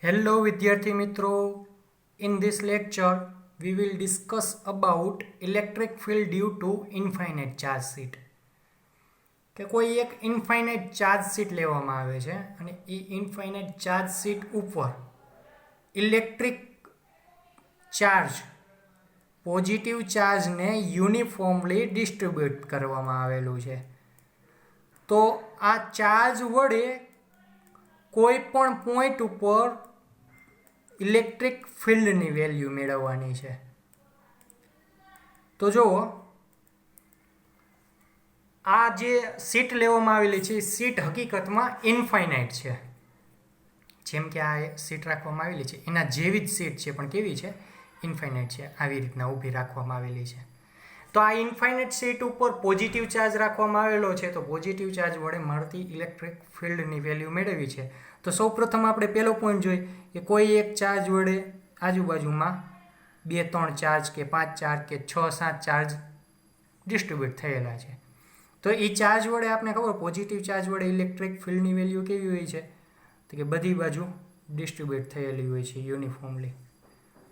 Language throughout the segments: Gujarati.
Hello વિદ્યાર્થી મિત્રો, in this lecture we will discuss about electric field due to infinite charge sheet. કે કોઈ એક ઇન્ફાઇનાઇટ ચાર્જ શીટ લેવામાં આવે છે અને એ ઇન્ફાઇનાઇટ ચાર્જ શીટ ઉપર ઇલેક્ટ્રિક ચાર્જ પોઝિટિવ ચાર્જને યુનિફોર્મલી ડિસ્ટ્રીબ્યુટ કરવામાં આવેલું છે. તો આ ચાર્જ વડે કોઈ પણ પોઈન્ટ ઉપર ઇલેક્ટ્રિક ફિલ્ડની વેલ્યુ મેળવવાની છે. તો જુઓ, આ જે શીટ લેવામાં આવેલી છે એ શીટ હકીકતમાં ઇન્ફાઇનાઇટ છે. જેમ કે આ શીટ રાખવામાં આવેલી છે એના જેવી જ શીટ છે, પણ કેવી છે? ઇન્ફાઇનાઇટ છે. આવી રીતના ઊભી રાખવામાં આવેલી છે. તો આ ઇન્ફાઇનાઇટ શીટ ઉપર પોઝિટિવ ચાર્જ રાખવામાં આવેલો છે. તો પોઝિટિવ ચાર્જ વડે મળતી ઇલેક્ટ્રિક ફિલ્ડની વેલ્યુ મેળવી છે. તો સૌપ્રથમ આપણે પહેલો પોઈન્ટ જોઈએ કે કોઈ એક ચાર્જ વડે આજુબાજુમાં 2 3 ચાર્જ કે 5 ચાર્જ કે 6 7 ચાર્જ ડિસ્ટ્રીબ્યુટ થયેલા છે. તો એ ચાર્જ વડે આપણે ખબર, પોઝિટિવ ચાર્જ વડે ઇલેક્ટ્રિક ફિલ્ડની વેલ્યુ કેવી હોય છે? તો કે બધી બાજુ ડિસ્ટ્રીબ્યુટ થયેલી હોય છે યુનિફોર્મલી.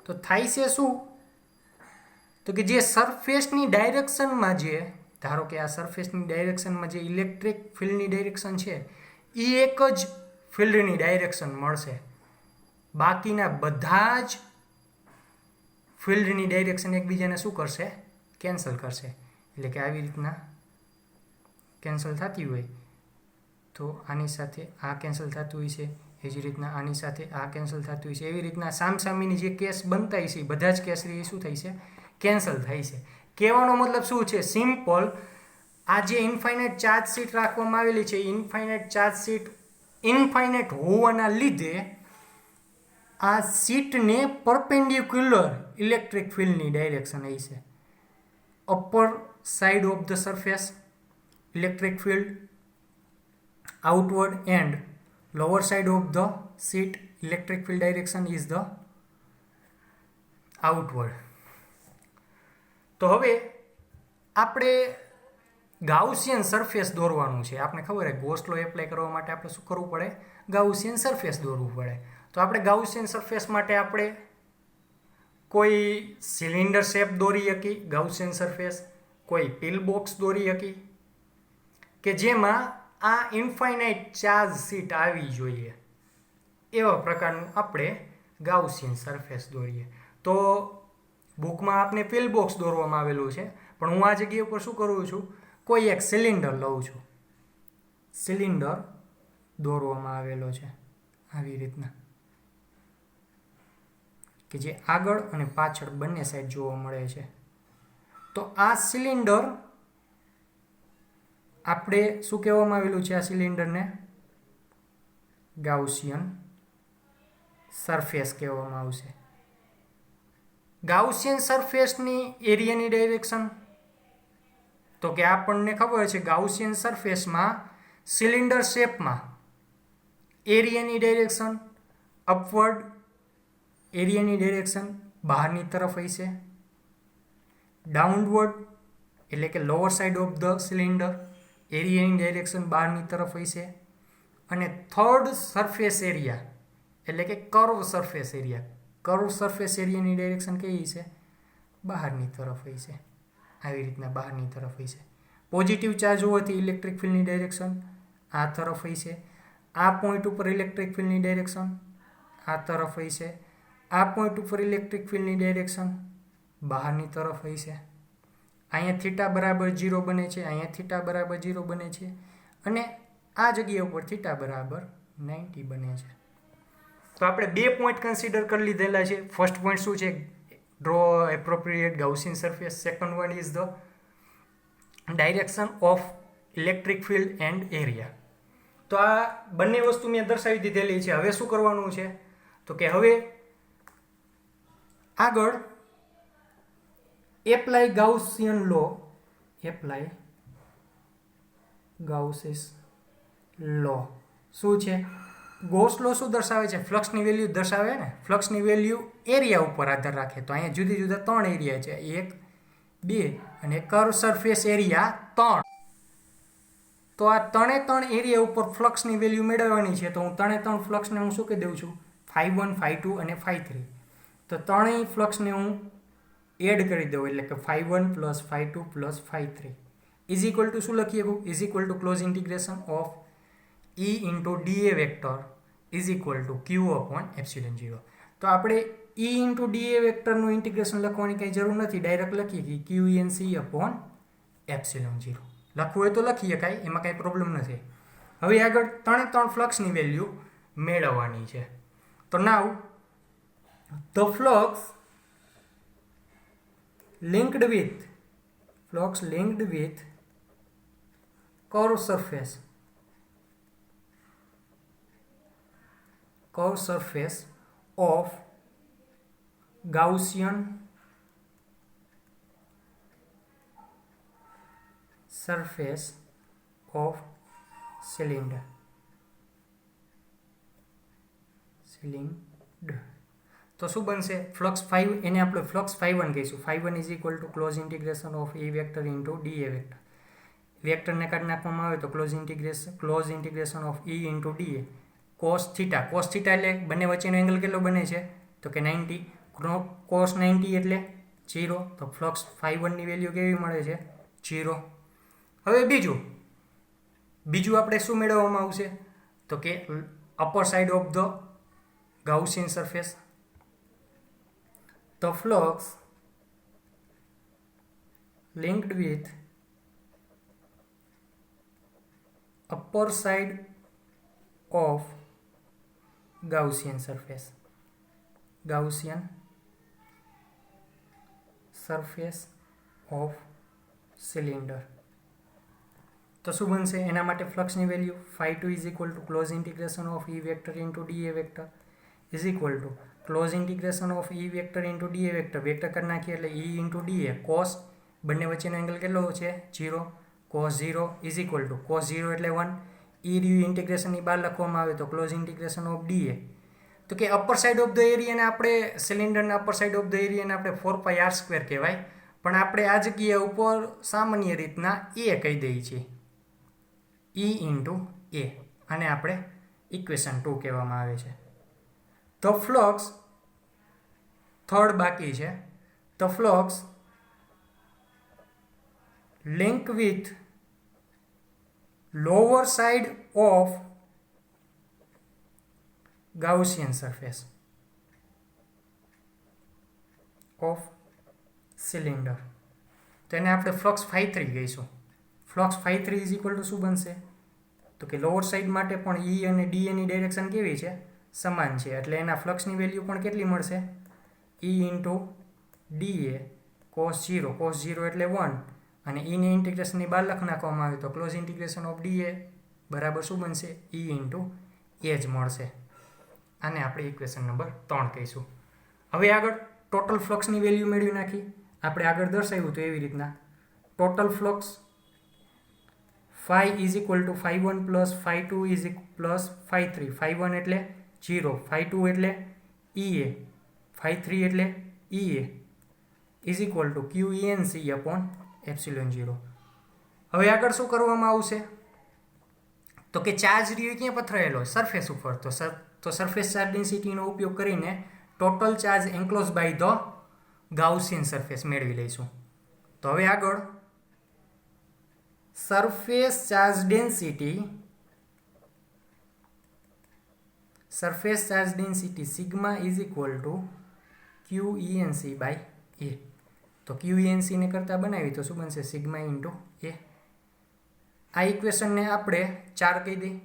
તો થાય છે શું? તો કે જે સરફેસની ડાયરેક્શનમાં, જે ધારો કે આ સરફેસની ડાયરેક્શનમાં જે ઇલેક્ટ્રિક ફિલ્ડની ડાયરેક્શન છે એ એક જ ફિલ્ડની ડાયરેક્શન મળશે. બાકીના બધા જ ફિલ્ડની ડાયરેક્શન એકબીજાને શું કરશે? કેન્સલ કરશે. એટલે કે આવી રીતના કેન્સલ થતી હોય તો આની સાથે આ કેન્સલ થતું હોય છે, એ જ રીતના આની સાથે આ કેન્સલ થતું હોય છે. એવી રીતના સામસામીની જે કેસ બનતા હોય છે બધા જ કેસ એ શું થાય છે? કેન્સલ થાય છે. કહેવાનો મતલબ શું છે? સિમ્પલ, આ જે ઇન્ફાઇનાઇટ ચાર્જ શીટ રાખવામાં આવેલી છે, ઇન્ફાઇનાઇટ ચાર્જ શીટ ઇન્ફાઇનાઇટ હોવાના લીધે આ શીટને પરપેન્ડિક્યુલર ઇલેક્ટ્રિક ફિલ્ડની ડાયરેક્શન હશે. Upper side of the surface electric field outward and lower side of the sheet electric field direction is the outward. તો હવે આપણે ગાઉસિયન સરફેસ દોરવાનું છે. આપણે ખબર છે ગોસ લો એપ્લાય કરવા માટે આપણે શું કરવું પડે? ગાઉસિયન સરફેસ દોરવું પડે. તો આપણે ગાઉસિયન સરફેસ માટે આપણે કોઈ સિલિન્ડર શેપ દોરી શકી ગાઉસિયન સરફેસ, કોઈ પિલ બોક્સ દોરી શકી કે જેમાં આ ઇન્ફાઇનાઇટ ચાર્જ શીટ આવી જોઈએ. એવા પ્રકારનું આપણે ગાઉસિયન સરફેસ દોરીએ. તો બુકમાં આપણે પિલ બોક્સ દોરવામાં આવેલું છે, પણ હું આ જગ્યા ઉપર શું કરું છું? કોઈ એક સિલિન્ડર લઉં છું. સિલિન્ડર દોરવામાં આવેલો છે આવી રીતના, કે જે આગળ અને પાછળ બંને સાઈડ જોવા મળે છે. તો આ સિલિન્ડર આપણે શું કહેવામાં આવેલું છે? આ સિલિન્ડરને ગાઉસિયન સરફેસ કહેવામાં આવશે. ગાઉસિયન સરફેસની એરિયાની ડાયરેક્શન, તો કે આપણને ખબર છે ગાઉસિયન સરફેસમાં સિલિન્ડર શેપમાં એરિયાની ડાયરેક્શન અપવર્ડ, એરિયાની ડાયરેક્શન બહારની તરફ હશે. ડાઉનવર્ડ એટલે કે lower side of the cylinder, એરિયાની ડાયરેક્શન બહારની તરફ હશે. અને થર્ડ સરફેસ એરિયા એટલે કે curve surface area, curve surface એરિયાની ડાયરેક્શન કેવી છે? બહારની તરફ હશે. આવી રીતના બહારની તરફ હશે. પોઝિટિવ ચાર્જ હોવાથી ઇલેક્ટ્રિક ફિલ્ડની ડાયરેક્શન આ તરફ હશે. આ પોઈન્ટ ઉપર ઇલેક્ટ્રિક ફિલ્ડની ડાયરેક્શન આ તરફ હશે. આ પોઈન્ટ ઉપર ઇલેક્ટ્રિક ફિલ્ડની ડાયરેક્શન બહારની તરફ હશે. અહીંયા થીટા બરાબર 0 બને છે, અહીંયા થીટા બરાબર 0 બને છે, અને આ જગ્યા ઉપર થીટા બરાબર 90 બને છે. તો આપણે 2 પોઈન્ટ કન્સિડર કરી લીધેલા છે. ફર્સ્ટ પોઈન્ટ શું છે? Draw appropriate Gaussian surface. Second one is the direction of electric field and area. તો આ બંને વસ્તુ મેં દર્શાવી દીધેલી છે. હવે શું કરવાનું છે? તો કે હવે આગળ એપ્લાય ગાઉસિયન લો, એપ્લાય ગાઉસીસ લો શું છે? ગોસ લો શું દર્શાવે છે? ફ્લક્સની વેલ્યુ દર્શાવે ને. ફ્લક્સની વેલ્યુ એરિયા ઉપર આધાર રાખે. તો અહીંયા જુદી જુદા 3 એરિયા છે, 1 2 અને કર્વ સરફેસ એરિયા 3. તો આ 3 એરિયા ઉપર ફ્લક્સની વેલ્યુ મેળવવાની છે. તો હું 3 ફ્લક્સને હું શું કહી દઉં છું? φ1 φ2 અને φ3 તો ત્રણેય ફ્લક્સને હું એડ કરી દઉં એટલે કે φ1 + φ2 + φ3 ઇઝ ઇક્વલ ટુ શું લખીએ હું is equal to close integration of E into dA vector is equal to Q/ε0. તો આપણે E ઇન્ટુ dA વેક્ટરનું ઇન્ટિગ્રેશન લખવાની કંઈ જરૂર નથી, ડાયરેક્ટ લખીએ કે QENC/ε0 લખવું હોય તો લખીએ, કાંઈ એમાં કાંઈ પ્રોબ્લેમ નથી. હવે આગળ ત્રણ ફ્લક્સની વેલ્યુ મેળવવાની છે. તો નાવ the flux linked with curved surface of Gaussian surface of cylinder. તો શું બનશે? ફ્લક્સ 5 એને આપણે ફ્લક્સ 5 કહીશું. 5 is equal to close integration of E vector into dA vector. વેક્ટરને કાઢી નાખવામાં આવે તો closed integration of E into dA cos theta. cos theta એટલે બંને વચ્ચેનો એંગલ કેટલો બને છે? તો કે 90. cos 90 એટલે 0. તો ફ્લક્સ 5 ની વેલ્યુ કેવી મળે છે? 0. હવે બીજું આપણે શું મેળવવામાં આવશે? તો કે upper side of the Gaussian surface, the flux linked with upper side of Gaussian surface of cylinder. તો શું બનશે? એના માટે ફ્લક્સની value φ2 is equal to close integration of E vector into dA vector is equal to close integration of E vector into dA vector કરી નાખીએ એટલે E ઇન્ટુ dA cos બંને વચ્ચેનો એંગલ કેટલો છે? 0. cos 0 is equal two cos 0 એટલે 1. E ઇન્ટિગ્રેશનની બહાર લખવામાં આવે તો ક્લોઝ ઇન્ટિગ્રેશન ઓફ dA. તો કે અપર સાઇડ ઓફ ધ એરિયાને આપણે સિલિન્ડરના અપર સાઇડ ઓફ ધ એરિયાને આપણે 4πr² કહેવાય, પણ આપણે આ જગ્યા ઉપર સામાન્ય રીતના A કહી દઈએ છીએ. E ઇન્ટુ A અને આપણે ઇક્વેશન 2 કહેવામાં આવે છે. ધ ફ્લક્સ થર્ડ બાકી છે. The flux link with lower side of Gaussian surface of cylinder. તો એને આપણે ફ્લક્સ φ3 કહીશું. ફ્લક્સ φ3 ઇઝ ઇક્વલ ટુ શું બનશે? તો કે લોઅર સાઇડ માટે પણ E અને dA ની ડાયરેક્શન કેવી છે? સમાન છે. એટલે એના ફ્લક્સની વેલ્યુ પણ કેટલી મળશે? E ઇન્ટુ dA cos 0 એટલે 1 અને E ની ઇન્ટિગ્રેશનની બહાર લખી નાખવામાં આવે તો ક્લોઝ ઇન્ટિગ્રેશન ઓફ dA બરાબર શું બનશે? E ઇન્ટુ A જ મળશે. આને આપણે ઇક્વેશન નંબર 3 કહીશું. હવે આગળ ટોટલ ફ્લક્સની વેલ્યુ મેળવી નાખી. આપણે આગળ દર્શાવ્યું તો એવી રીતના total flux φ is equal to φ1 + φ2 + φ3. φ1 એટલે 0, φ2 એટલે EA, φ3 એટલે EA is equal two QENC/ε0. હવે આગળ શું કરવામાં આવશે? તો કે ચાર્જ રહ્યો ક્યાં પથરાયેલો? સરફેસ ઉપર. તો સરફેસ ચાર્જ ડેન્સિટીનો ઉપયોગ કરીને total charge enclose by the Gaussian surface મેળવી લઈશું. તો હવે આગળ surface charge density sigma is equal to QENC/A. તો QENC ને કરતા બનાવી તો શું બનશે? Sigma into A. આ ઇક્વેશનને આપણે 4 કહી દઈએ.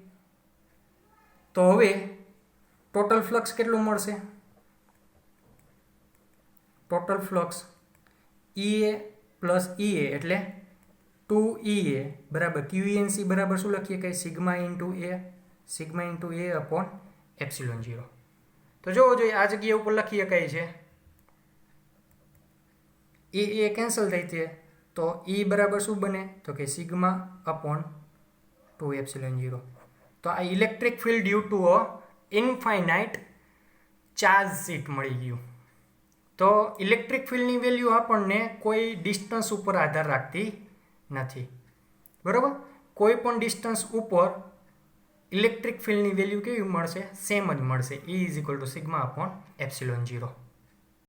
તો હવે ટોટલ ફ્લક્સ કેટલું મળશે? ટોટલ ફ્લક્સ EA + EA એટલે 2EA બરાબર QENC બરાબર શું લખીએ? કે સિગ્મા ઇન્ટુ A/ε0. તો જોવો જોઈએ આ જગ્યા ઉપર લખીએ કઈ છે? એ કેન્સલ થઈ છે તો E બરાબર શું બને? તો કે σ/2ε0. તો આ electric field due to a infinite charge sheet મળી ગયું. તો ઇલેક્ટ્રિક ફિલ્ડની વેલ્યુ આપણને કોઈ ડિસ્ટન્સ ઉપર આધાર રાખતી નથી. બરાબર? કોઈ પણ ડિસ્ટન્સ ઉપર ઇલેક્ટ્રિક ફિલ્ડની વેલ્યુ કેવી મળશે? સેમ જ મળશે, E is equal to sigma upon epsilon 0.